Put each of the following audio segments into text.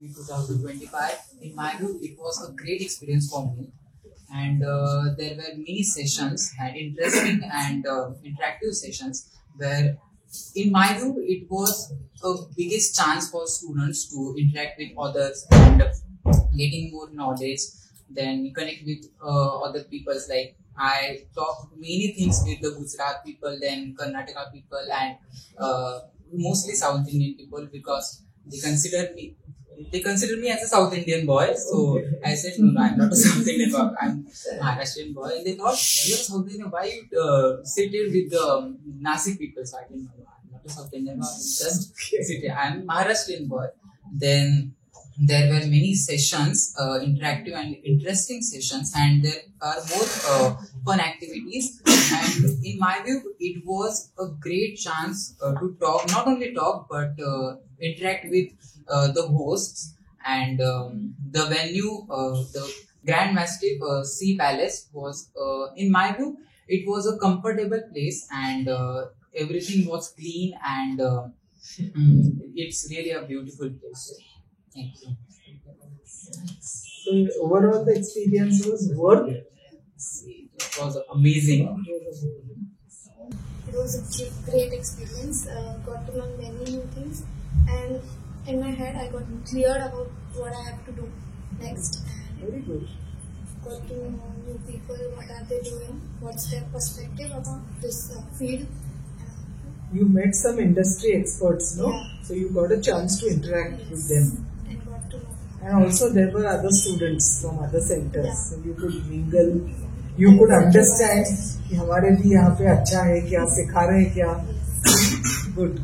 in 2025. In my view, it was a great experience for me, and there were many sessions and interesting and interactive sessions where, in my view, it was a biggest chance for students to interact with others and getting more knowledge, then connect with other peoples. Like I talk many things with the Gujarat people, then Karnataka people, and mostly South Indian people because they consider me they consider me as a South Indian boy. So I said, no, I'm not a South Indian boy. I'm a Maharashtrian boy. And they thought, you're South Indian. Why you sit here with the Nasik people? So I didn't know. I'm not a South Indian boy. I'm just sit here. I'm a Maharashtrian boy. Then there were many sessions, interactive and interesting sessions, and there are more fun activities. And in my view, it was a great chance to talk, not only talk, but interact with the hosts and the venue, the Grand Mastiff Sea Palace was, in my view, it was a comfortable place and everything was clean and it's really a beautiful place. Thank you. So overall, the experience was worth it. It was amazing. It was a great experience. Got to learn many new things, and in my head, I got clear about what I have to do next. Very good. Got to know new people, what are they doing, what's their perspective about this field. You met some industry experts, no? Yeah. So you got a chance to interact with them. And got to know. And also there were other students from other centers. Yeah. So you could mingle, you could understand कि हमारे भी यहाँ पे अच्छा है क्या, सिखा रहे हैं क्या. Good.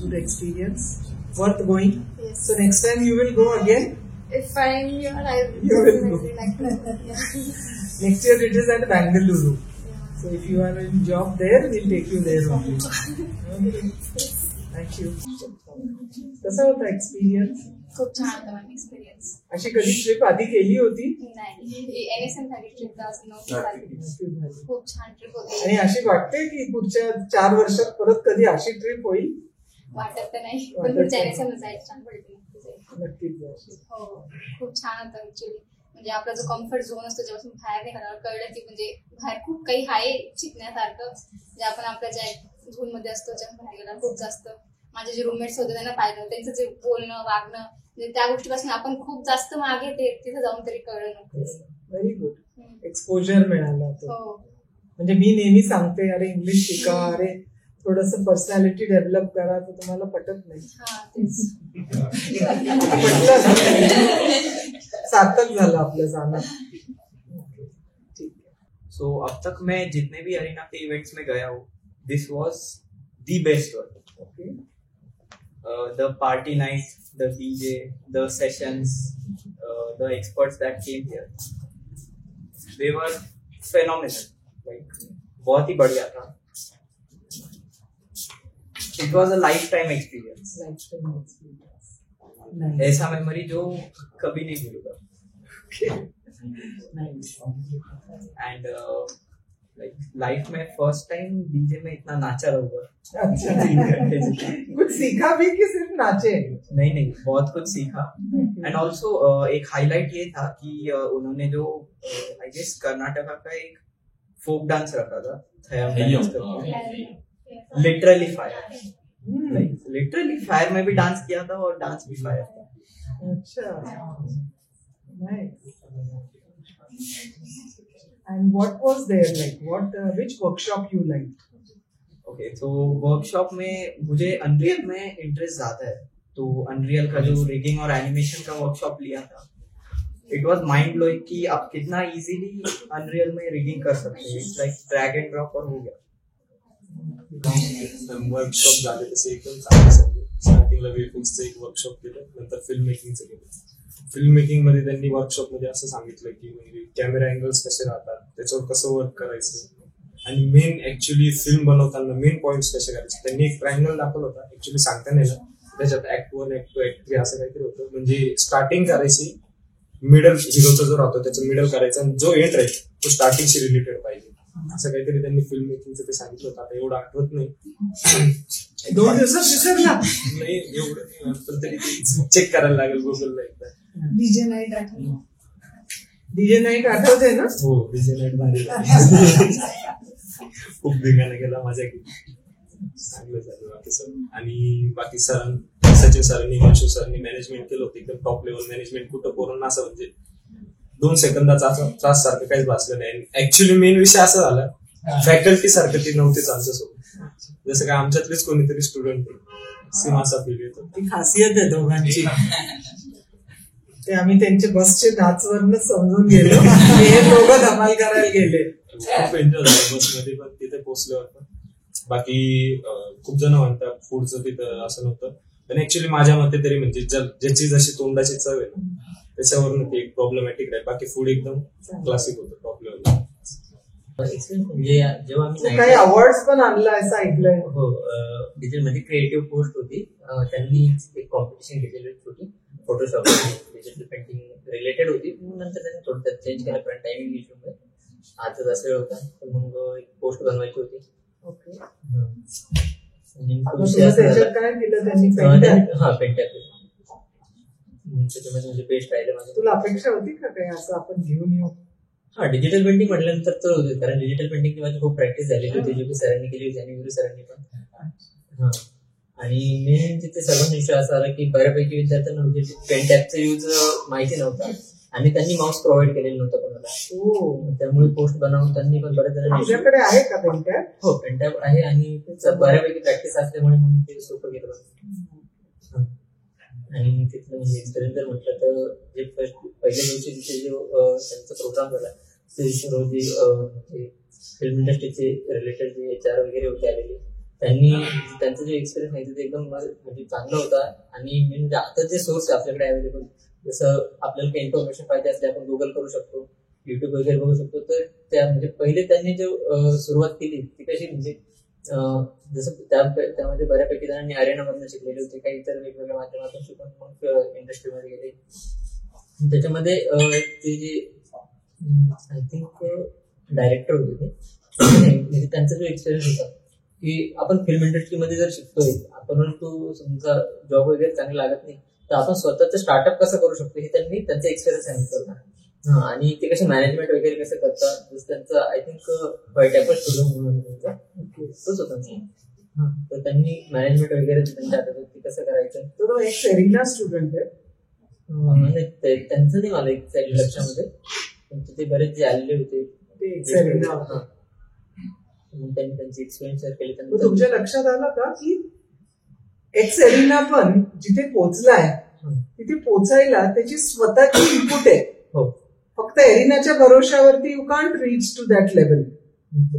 Good experience. Worth going. Yes. So next time you will go again. If I'm here, I You will definitely like to go. Yeah. Next year it is at Bangalore. Yeah. So if you are in job there, we'll take you there only. Okay. Thank you. कसा होता experience? खूप छान होता माझा experience. अशी कधी trip आधी केली होती? नाही NSM झाली ट्रिप नव्हती झाली. खूप छान ट्रिप होती. आणि अशी वाटते की पुढच्या 4 वर्षात परत कधी अशी ट्रिप होईल? वाटत तर नाही पण पुढच्या NSM जायचं छान पडते. नक्कीच जायचं. हो खूप छान होतं ऍक्च्युली. म्हणजे आपला जो कम्फर्ट झोन असतो जेव्हा बाहेर निघाल्यावर कळलं की म्हणजे बाहेर खूप काही आहे शिकण्यासारखं. जे आपण आपल्या ज्या झोन मध्ये असतो जेव्हा बाहेर गेला खूप जास्त. माझे जे रूममेट्स होते त्यांना पाहिलं त्यांचं जे बोलणं वागणं म्हणजे त्या गोष्टीपासून आपण खूप जास्त मागे ते तिथे जाऊन तरी कळलं नव्हतं. Very good. एक्सपोजर मिळालं होतं. हो म्हणजे मी नेहमी सांगते अरे इंग्लिश शिका, अरे थोडस पर्सनॅलिटी डेव्हलप करा, तर तुम्हाला पटत नाही. हा तेच. पटलं ना? सार्थक झालं आपलं जाणं. ठीक है. सो अब तक मैं जितने भी अरीना के इवेंट्स में गया हूँ, this was the best one. Okay. The party night, the DJ, the sessions, the experts that came here, they were phenomenal. Like बहुत ही बढ़िया था. It was a lifetime experience. Lifetime experience. Nice. ऐसा memory जो कभी नहीं भूलूंगा. Nice. And like life में first time DJ में इतना नाचा रहूंगा. अच्छा. कुछ सीखा भी कि सिर्फ नाचे? नहीं बहुत कुछ सीखा. एंड ऑल्सो एक हाईलाइट ये था कि उन्होंने जो आई गेस कर्नाटका का एक फोक डांस रखा था, literally fire. Like literally fire में भी डांस किया था और डांस भी फायर था. अच्छा. Nice. And what was there like? Which workshop you liked? Okay तो वर्कशॉप में मुझे अनरियल में इंटरेस्ट ज्यादा है, तो अनरियल का जो रिगिंग और एनिमेशन का वर्कशॉप लिया था, इट वाज माइंड ब्लोइंग कि आप कितना इजीली अनरियल में रिगिंग कर सकते हैं. It's like drag end drop और हो गया. वर्कशॉप झाले तसे एकदम चांगले समजले. स्टार्टिंगला वेफिक्सचं एक वर्कशॉप केलं, नंतर फिल्म मेकिंगचं केलं. फिल्म मेकिंग मध्ये त्यांनी वर्कशॉप मध्ये असं सांगितलं की म्हणजे कॅमेरा अँगल्स कसे राहतात, त्याच्यावर कसं वर्क करायचं, आणि मेन ऍक्च्युली फिल्म बनवताना मेन पॉइंट्स कसे करायचे. त्यांनी एक ट्रायंगल दाखवला होता, ऍक्च्युली सांगता नाही ना, त्याच्यात ऍक्ट 1, ऍक्ट 2, ऍक्ट 3 असं काहीतरी होतं. म्हणजे स्टार्टिंग करायची, मिडल हिरोचा जो राहतो त्याचं मिडल करायचं, आणि जो एंड राहील तो स्टार्टिंगशी रिलेटेड पाहिजे. असं काहीतरी त्यांनी फिल्म मेकिंगचं ते सांगितलं होतं. आता एवढं आठवत नाही, 2 दिवसात विसरला. नाही एवढं नाही, पण तरी चेक करायला लागेल गुगलला एकदा. डीजे नाईट आठवते ना? हो, डीजे नाईट भारी खूप धिंगाणा केला, मजा केली, चांगलं झालं बाकी सर. आणि बाकी सचिन सरांनी, हिमांशु सरांनी मॅनेजमेंट केलं होतं, एकदम टॉप लेवल मॅनेजमेंट. कुठं पोरांना असं म्हणजे 2 सेकंदाचा त्रास सारखं काहीच भासलं नाही. ऍक्च्युली मेन विषय असा झाला, फॅकल्टी सारखं ती नव्हतीच आमच्यासोबत, जसं काय आमच्यातलेच कोणीतरी स्टुडंट सीमा असा फील येतो. ती खासियत आहे दोघांची. ते आम्ही त्यांचे बसचे नाचवरच समजून गेलो, हे दोघं धमाल करायला गेले. खूप एन्जॉय झाला बसमध्ये, पण तिथे पोहोचल्यावर पण बाकी खूप जण म्हणतात फूडचं तिथं असं नव्हतं, पण ऍक्च्युली माझ्या मते तरी म्हणजे ज्याची जशी तोंडाची चव आहे ना त्याच्यावरून ते एक प्रॉब्लेमॅटिक आहे. बाकी फूड एकदम क्लासिक होतं, टॉप लेवल. म्हणजे जेव्हा आम्ही काही अवॉर्ड पण आणला असं ऐकलंय. हो, डिजिटल मध्ये क्रिएटिव्ह पोस्ट होती, त्यांनी एक कॉम्पिटिशन घेतलेली होती फोटोशॉप, डिजिटल पेंटिंग रिलेटेड होती. नंतर त्यांनी थोडं चेंज केलं पण टायमिंग इश्यूमुळे. आजच असं होता, तर मग एक पोस्ट बनवायची होती. ओके, त्याच्यात काय दिलं त्यांनी? हा, पेंटॅप. त्याच्यामध्ये म्हणजे पेस्ट राहिले माझं. तुला अपेक्षा होती का काही असं आपण घेऊन येऊ? हा, डिजिटल पेंटिंग म्हटल्यानंतर तर होते, कारण डिजिटल पेंटिंगची माझी खूप प्रॅक्टिस झालेली होती, जी सरांनी केली होती आणि गुरु सरांनी पण. हा, आणि मेन तिथे सर्वांना विषय असा आला की बऱ्यापैकी विद्यार्थ्यांना म्हणजे पेंट ऍपचा यूज माहिती नव्हता आणि त्यांनी माउस प्रोव्हाइड केलेलं नव्हतं कोणाला. त्यामुळे पोस्ट बनवून त्यांनी पण बऱ्याच जणांनी. तुझ्याकडे आहे का पेंट ऍप? हो, पेंट ऍप आहे आणि बऱ्यापैकी प्रॅक्टिस असल्यामुळे म्हणून ते सोपं गेलं. आणि तिथलं म्हणजे एक्सपिरियन्स जर म्हटलं तर जे पहिल्या दिवशी तिथे जो त्यांचा प्रोग्राम झाला ते सर्व जे फिल्म इंडस्ट्रीचे रिलेटेड जे HR वगैरे होते आलेले, त्यांनी त्यांचा जो एक्सपिरियन्स आहे ते एकदम म्हणजे चांगला होता. आणि म्हणजे आता जे सोर्स आपल्याकडे अवेलेबल, जसं आपल्याला काही इन्फॉर्मेशन पाहिजे असले आपण गुगल करू शकतो, युट्यूब वगैरे बघू शकतो. तर त्या म्हणजे पहिले त्यांनी जो सुरुवात केली ती कशी म्हणजे जसं त्यामध्ये बऱ्यापैकी जणांनी अरेनामधून शिकलेले होते, काही इतर वेगवेगळ्या माध्यमातून शिकून मग इंडस्ट्रीमध्ये गेले. त्याच्यामध्ये ते जे आय थिंक डायरेक्टर होते ते म्हणजे त्यांचा जो एक्सपिरियन्स होता की आपण फिल्म इंडस्ट्रीमध्ये जर शिकतोय आपण, तो समजा जॉब वगैरे चांगला लागत नाही तर आपण स्वतःचं स्टार्टअप कसं करू शकतो हे त्यांनी त्यांचा एक्सपिरियन्स सांगितलं होता. आणि ते कसे मॅनेजमेंट वगैरे कसं करतात, जसं त्यांचं I think white Apple studio म्हणून तोच होता. तर त्यांनी मॅनेजमेंट वगैरे त्यांच्या हातात ते कसं करायचं. तो एक सेरिना स्टुडंट आहे, त्यांचं नाही मला एक लक्षामध्ये, पण ते बरेच जे आलेले होते त्यांनी त्यांचे एक्सपिरियन्स शेअर केले. तुमच्या लक्षात आलं का की एक्स एरिना पण जिथे पोहोचलाय तिथे पोहोचायला त्याची स्वतःची इनपुट आहे. हो, फक्त एरिनाच्या भरोशावरती you can't reach to that level.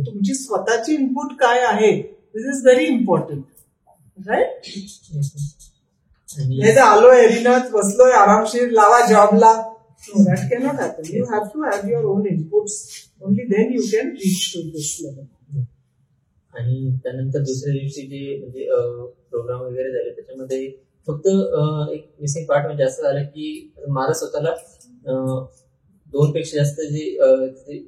तुमची स्वतःची इनपुट काय आहे, this is very important, right? हे तर आलोय एरिनात, बसलोय आरामशीर, लावा जॉबला, that cannot happen. You have to have your own inputs, only then you can reach to this level. आणि त्यानंतर दुसऱ्या दिवशी जे म्हणजे प्रोग्राम वगैरे झाले त्याच्यामध्ये फक्त एक मिसिंग पार्ट म्हणजे असं झालं की मला स्वतःला 2 पेक्षा जास्त जे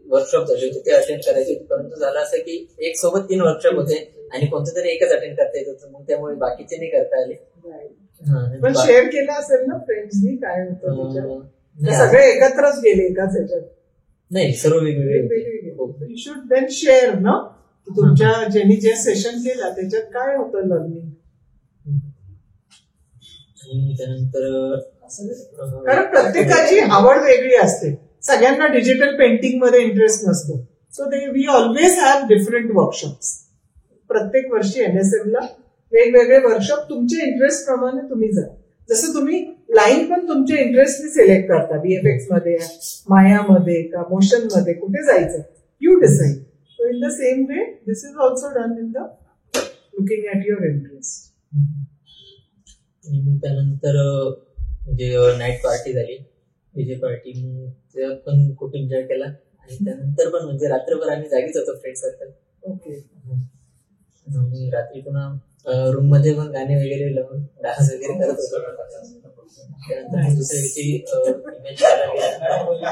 वर्कशॉप झाले होते ते अटेंड करायचे होते, परंतु झालं असं की एक सोबत 3 वर्कशॉप होते आणि कोणतं तरी एकच अटेंड करता येत होतं, मग त्यामुळे बाकीचे नाही करता आले. पण शेअर केलं असेल ना फ्रेंड्सनी काय होतं, सगळे एकत्रच गेले एकाच ह्याच्यात? नाही, सर्व वेगवेगळे. यू शुड देन शेअर ना तुमच्या ज्यांनी जे सेशन केला त्याच्यात काय होतं लर्निंग. त्यानंतर कारण प्रत्येकाची आवड वेगळी असते, सगळ्यांना डिजिटल पेंटिंग मध्ये इंटरेस्ट नसतो. So we always have different workshops. प्रत्येक वर्षी NSM ला वेगवेगळे वर्कशॉप तुमच्या इंटरेस्ट प्रमाणे तुम्ही जा. जसं तुम्ही लाईन पण तुमच्या इंटरेस्टने सिलेक्ट करता, VFX मध्ये, मायामध्ये का मोशन मध्ये कुठे जायचं, you decide. So in the same way, this is also done in the looking at your interest. त्यानंतर म्हणजे नाईट पार्टी झाली, डीजे पार्टी, त्यात पण खूप एन्जॉय केला. आणि त्यानंतर पण म्हणजे रात्रभर आम्ही जागीच होतो फ्रेंड सर्कल. ओके, रात्री पुन्हा रूम मध्ये पण गाणे वगैरे लावून डान्स वगैरे करत होतो. त्यानंतर दुसऱ्या दिवशी इमेज करायला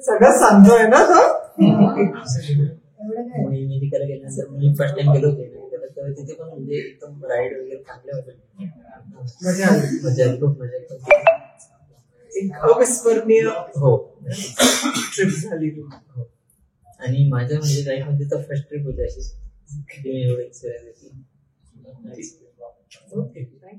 सगळं सांगतोय ना तो. मग अमेरिकेला गेल्यानंतर मी फर्स्ट टाइम गेलो होतो अमेरिकेला, तर तिथे पण म्हणजे एकदम राईड वगैरे चांगले होते. मजा आली. मजा आली, खूप मजा आली. एक अविस्मरणीय हो ट्रिप झाली ती. हो. आणि माझ्या म्हणजे लाईफ मध्ये तर फर्स्ट ट्रिप होती अशी, की मी एवढं एक्सपिरियन्स घेतली. Okay, thank you.